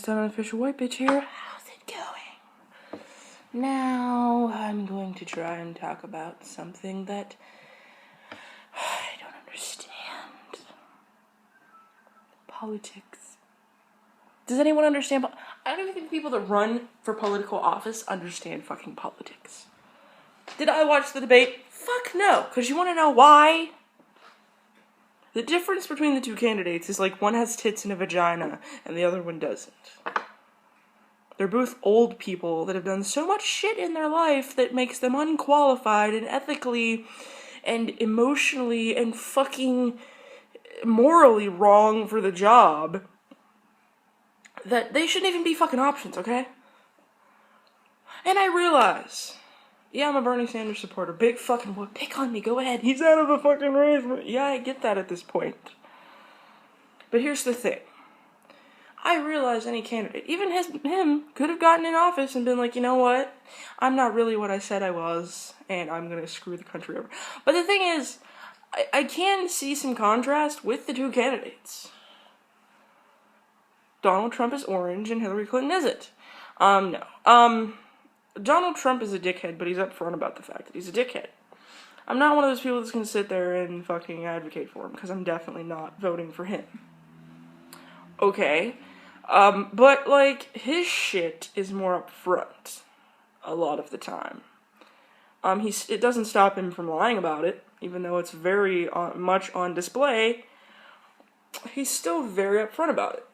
Unofficial White Bitch here. How's it going? Now I'm going to try and talk about something that I don't understand. Politics. Does anyone understand? I don't even think people that run for political office understand fucking politics. Did I watch the debate? Fuck no. Because you want to know why? The difference between the two candidates is like one has tits and a vagina and the other one doesn't. They're both old people that have done so much shit in their life that makes them unqualified and ethically and emotionally and fucking morally wrong for the job that they shouldn't even be fucking options, okay? And I realize, yeah, I'm a Bernie Sanders supporter. Big fucking boy. Pick on me, go ahead. He's out of the fucking race. Yeah, I get that at this point. But here's the thing. I realize any candidate, even him, could have gotten in office and been like, you know what? I'm not really what I said I was, and I'm gonna screw the country over. But the thing is, I can see some contrast with the two candidates. Donald Trump is orange and Hillary Clinton isn't. No. Donald Trump is a dickhead, but he's upfront about the fact that he's a dickhead. I'm not one of those people that's gonna sit there and fucking advocate for him, because I'm definitely not voting for him. Okay. But, like, his shit is more upfront a lot of the time. It doesn't stop him from lying about it, even though it's very much on display. He's still very upfront about it.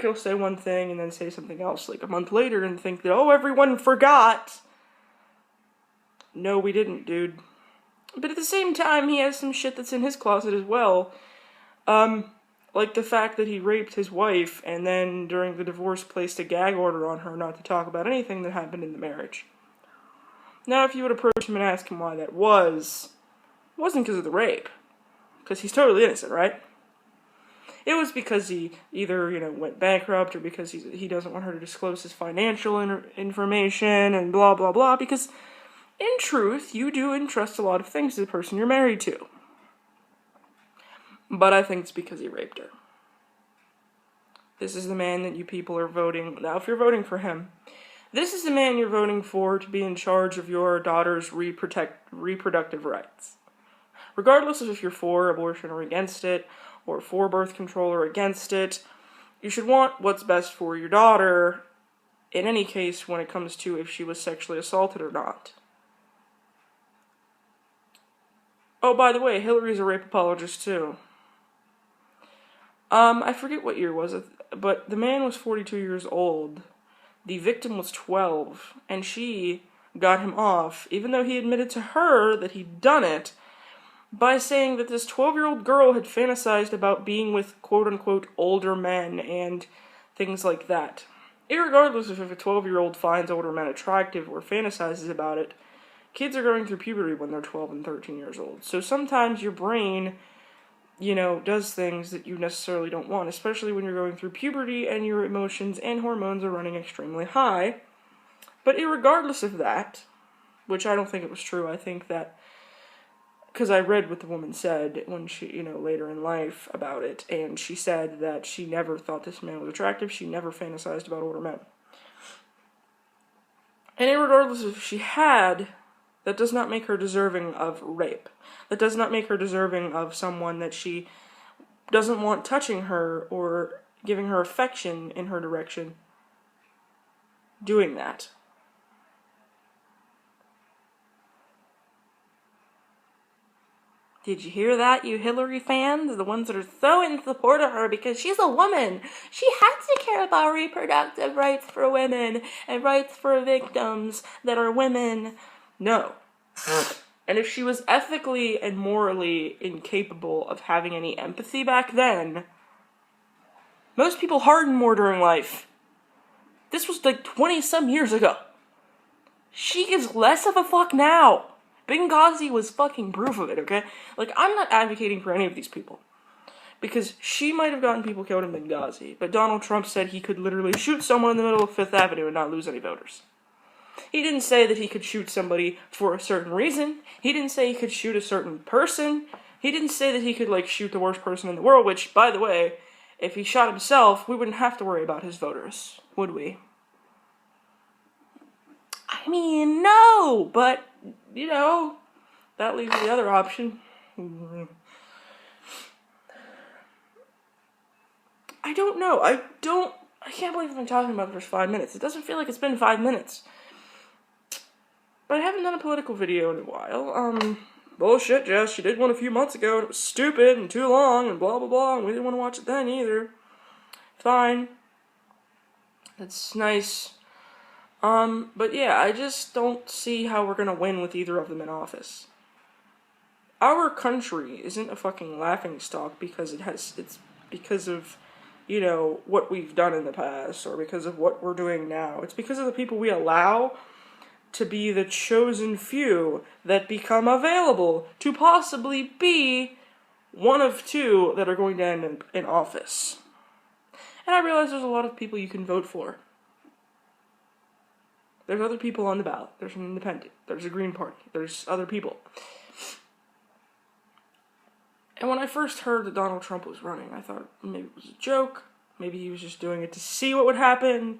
He'll say one thing and then say something else, like, a month later and think that, oh, everyone forgot. No, we didn't, dude. But at the same time, he has some shit that's in his closet as well. Like the fact that he raped his wife and then during the divorce placed a gag order on her not to talk about anything that happened in the marriage. Now, if you would approach him and ask him why that was, it wasn't because of the rape. Because he's totally innocent, right? It was because he either, went bankrupt or because he doesn't want her to disclose his financial information and blah, blah, blah. Because, in truth, you do entrust a lot of things to the person you're married to. But I think it's because he raped her. This is the man that you people are voting. Now, if you're voting for him, this is the man you're voting for to be in charge of your daughter's reproductive rights. Regardless of if you're for abortion or against it, or for birth control or against it, you should want what's best for your daughter, in any case when it comes to if she was sexually assaulted or not. Oh, by the way, Hillary's a rape apologist too. I forget what year was it, but the man was 42 years old. The victim was 12, and she got him off, even though he admitted to her that he'd done it, by saying that this 12-year-old girl had fantasized about being with quote-unquote older men and things like that. Irregardless of if a 12-year-old finds older men attractive or fantasizes about it, kids are going through puberty when they're 12 and 13 years old. So sometimes your brain does things that you necessarily don't want, especially when you're going through puberty and your emotions and hormones are running extremely high. But irregardless of that, which I don't think it was true, I think that, because I read what the woman said when she, later in life about it, and she said that she never thought this man was attractive, she never fantasized about older men. And irregardless of if she had, that does not make her deserving of rape. That does not make her deserving of someone that she doesn't want touching her or giving her affection in her direction doing that. Did you hear that, you Hillary fans? The ones that are so in support of her because she's a woman. She has to care about reproductive rights for women and rights for victims that are women. No. And if she was ethically and morally incapable of having any empathy back then, most people harden more during life. This was like 20-some years ago. She gives less of a fuck now. Benghazi was fucking proof of it, okay? Like, I'm not advocating for any of these people. Because she might have gotten people killed in Benghazi, but Donald Trump said he could literally shoot someone in the middle of Fifth Avenue and not lose any voters. He didn't say that he could shoot somebody for a certain reason. He didn't say he could shoot a certain person. He didn't say that he could, shoot the worst person in the world, which, by the way, if he shot himself, we wouldn't have to worry about his voters, would we? I mean, no, but, you know, that leaves the other option. I don't know. I can't believe I've been talking about it for 5 minutes. It doesn't feel like it's been 5 minutes. But I haven't done a political video in a while. Bullshit, Jess. You did one a few months ago, and it was stupid and too long and blah, blah, blah, and we didn't want to watch it then either. Fine. That's nice. But yeah, I just don't see how we're gonna win with either of them in office. Our country isn't a fucking laughingstock because it's because of, you know, what we've done in the past or because of what we're doing now. It's because of the people we allow to be the chosen few that become available to possibly be one of two that are going to end in office. And I realize there's a lot of people you can vote for. There's other people on the ballot. There's an independent. There's a Green Party. There's other people. And when I first heard that Donald Trump was running, I thought maybe it was a joke. Maybe he was just doing it to see what would happen.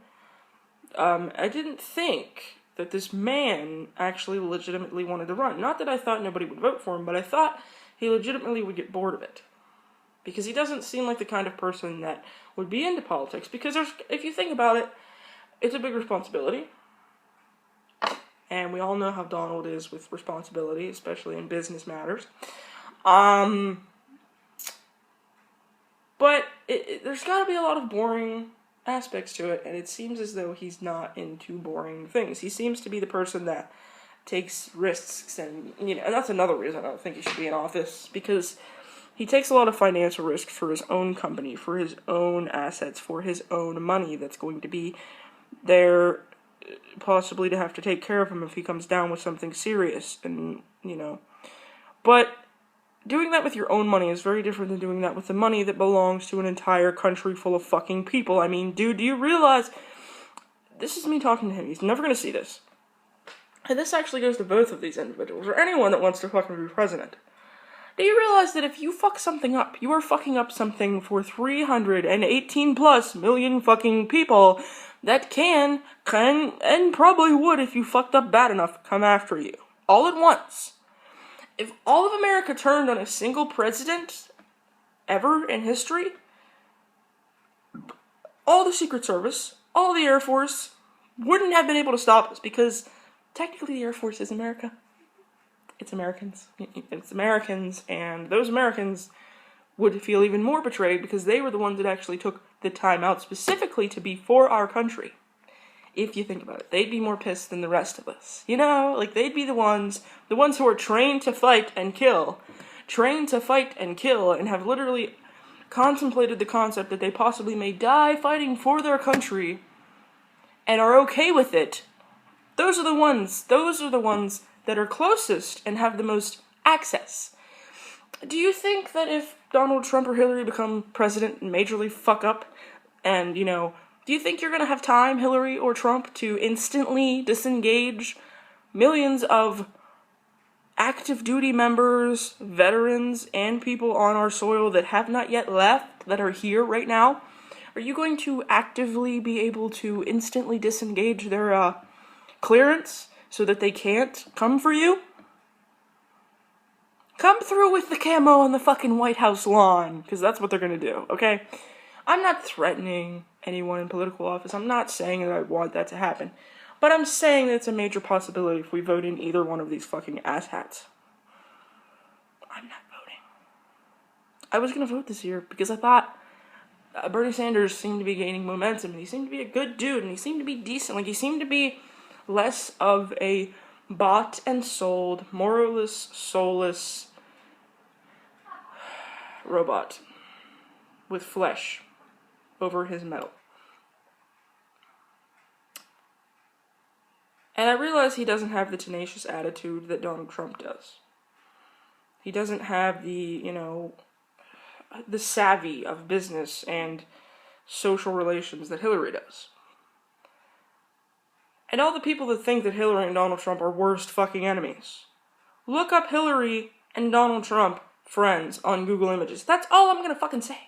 I didn't think that this man actually legitimately wanted to run. Not that I thought nobody would vote for him, but I thought he legitimately would get bored of it. Because he doesn't seem like the kind of person that would be into politics. Because if you think about it, it's a big responsibility. And we all know how Donald is with responsibility, especially in business matters. But there's got to be a lot of boring aspects to it, and it seems as though he's not into boring things. He seems to be the person that takes risks, and you know, and that's another reason I don't think he should be in office, because he takes a lot of financial risk for his own company, for his own assets, for his own money that's going to be there possibly to have to take care of him if he comes down with something serious, and, you know. But doing that with your own money is very different than doing that with the money that belongs to an entire country full of fucking people. I mean, dude, do you realize... This is me talking to him. He's never going to see this. And this actually goes to both of these individuals, or anyone that wants to fucking be president. Do you realize that if you fuck something up, you are fucking up something for 318 plus million fucking people that can, and probably would if you fucked up bad enough, come after you. All at once. If all of America turned on a single president ever in history, all the Secret Service, all the Air Force wouldn't have been able to stop us, because technically the Air Force is America. It's Americans. It's Americans, and those Americans would feel even more betrayed because they were the ones that actually took the time out specifically to be for our country. If you think about it, they'd be more pissed than the rest of us. You know, like, they'd be the ones who are trained to fight and kill, and have literally contemplated the concept that they possibly may die fighting for their country, and are okay with it. Those are the ones that are closest and have the most access. Do you think that if Donald Trump or Hillary become president and majorly fuck up, and, you know, do you think you're going to have time, Hillary or Trump, to instantly disengage millions of active duty members, veterans, and people on our soil that have not yet left, that are here right now? Are you going to actively be able to instantly disengage their clearance so that they can't come for you? Come through with the camo on the fucking White House lawn, because that's what they're going to do, okay? I'm not threatening anyone in political office. I'm not saying that I want that to happen. But I'm saying that it's a major possibility if we vote in either one of these fucking asshats. I'm not voting. I was going to vote this year because I thought Bernie Sanders seemed to be gaining momentum, and he seemed to be a good dude, and he seemed to be decent. Like, he seemed to be less of a bought and sold, moralless, soulless robot with flesh over his metal. And I realize he doesn't have the tenacious attitude that Donald Trump does. He doesn't have the, you know, the savvy of business and social relations that Hillary does. And all the people that think that Hillary and Donald Trump are worst fucking enemies, look up Hillary and Donald Trump friends on Google Images. That's all I'm gonna fucking say.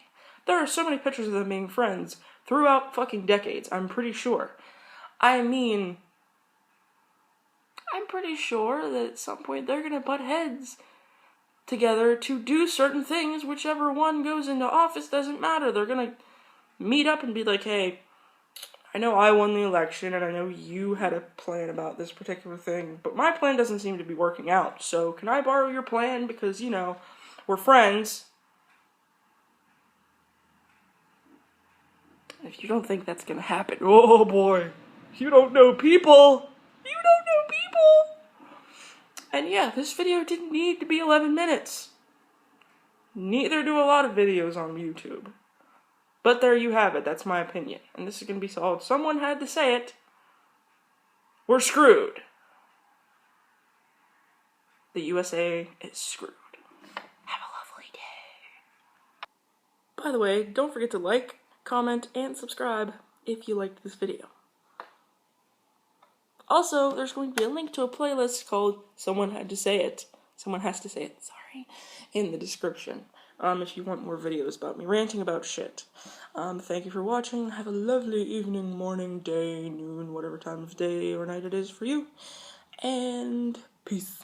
There are so many pictures of them being friends throughout fucking decades, I'm pretty sure. I mean, I'm pretty sure that at some point they're gonna butt heads together to do certain things. Whichever one goes into office doesn't matter. They're gonna meet up and be like, hey, I know I won the election and I know you had a plan about this particular thing, but my plan doesn't seem to be working out, so can I borrow your plan because, you know, we're friends. If you don't think that's gonna happen, oh boy, you don't know people. You don't know people. And yeah, this video didn't need to be 11 minutes. Neither do a lot of videos on YouTube. But there you have it, that's my opinion. And this is gonna be solid. Someone had to say it. We're screwed. The USA is screwed. Have a lovely day. By the way, don't forget to like, comment, and subscribe if you liked this video. Also, there's going to be a link to a playlist called Someone Had to Say It. Someone Has to Say It, sorry. In the description. If you want more videos about me ranting about shit. Thank you for watching. Have a lovely evening, morning, day, noon, whatever time of day or night it is for you. And peace.